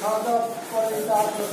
খাওয়া দাওয়া করে তারপর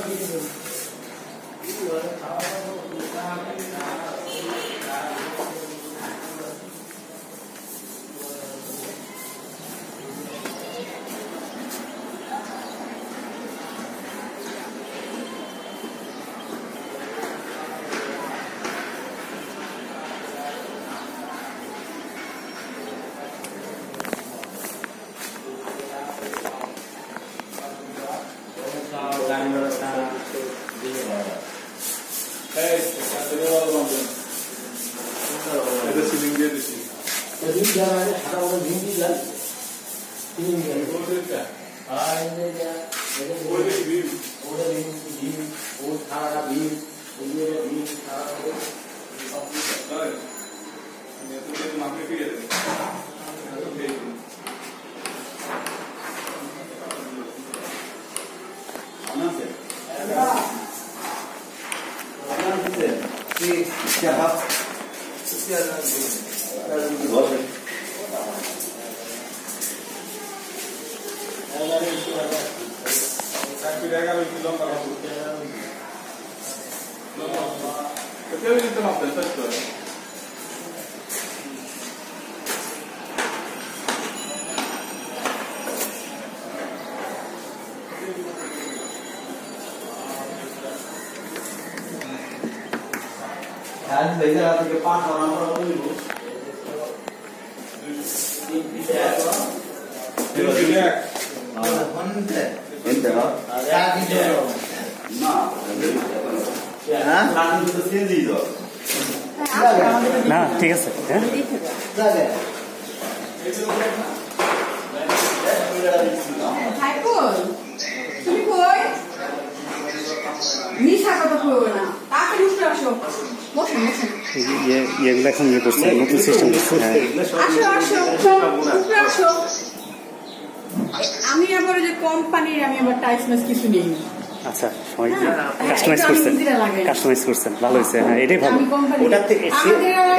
না ঠিক আছে এগুলো এখন ইয়ে করছে নতুন সিস্টেম করছে। আমি আবার যে কোম্পানির আমি আবার টাইসনেস কিছু নেই। আচ্ছা সবাই কাস্টমাইজ করছেন, কাস্টমাইজ করছেন, ভালো হয়েছে। হ্যাঁ এটাই ভালো। ওটা থেকে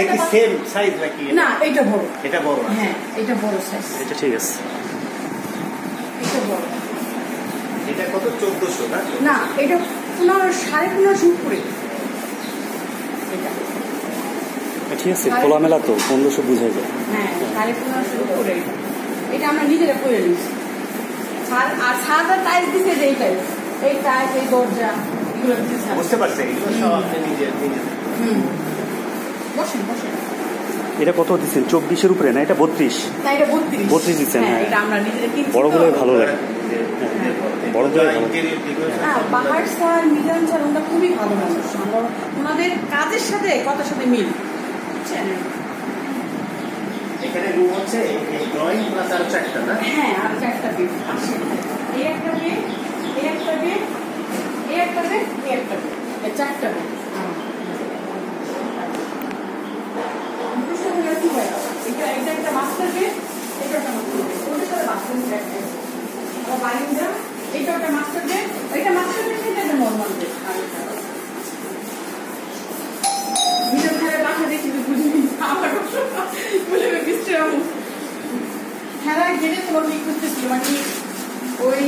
দেখি সেম সাইজ নাকি? না এটা বড়, এটা বড়। হ্যাঁ এটা বড় সাইজ, এটা ঠিক আছে। এটা বড়। এটা কত? 1400 না? না এটা 1500 উপরে। ঠিক আছে, খোলামেলা তো 1500 বুঝাই যায়। হ্যাঁ 1500 উপরে। এটা আমরা নিজেরা করে নিচ্ছি। আর সাদা টাইলস দিতে যে এই টাইলস, এই টাইলস, এই দরজা, এগুলো দিতে বুঝতে পারছি। এগুলো সব আপনি নিজে বসেন বসেন। এটা কত দিচ্ছেন? 24-এর উপরে না? এটা 32? না এটা 32 দিচ্ছেন। হ্যাঁ এটা আমরা নিজেরা কিনছি। বড়গুলোই ভালো লাগে, বড়গুলোই ভালো। হ্যাঁ বাহার স্যার, মিজান স্যার ওরা খুবই ভালো মানুষ। আমরা ওনাদের কাজের সাথে কথার সাথে মিল, বুঝছেন? এখানে রুম হচ্ছে এই ড্রয়িং প্লাস আর চারটা না? হ্যাঁ আর চারটা বেড আছে। এই একটা বেড, এই একটা বেড, এই একটা বেড, এই একটা বেড, এই চারটা বেড। এটা একটা মাস্টার বেড, এটা একটা মাস্টার বেড, ওদের সাথে বাথরুম একটা বারিন্দা, এটা একটা মাস্টার বেড, এটা মাস্টার বেড, এটা একটা নর্মাল বেড। নিজের ঘরে বাসা দেখি বুঝবি আমার বলে বিশ্রাম খেলা গেলে তোমার কি করতেছিল মানে ওই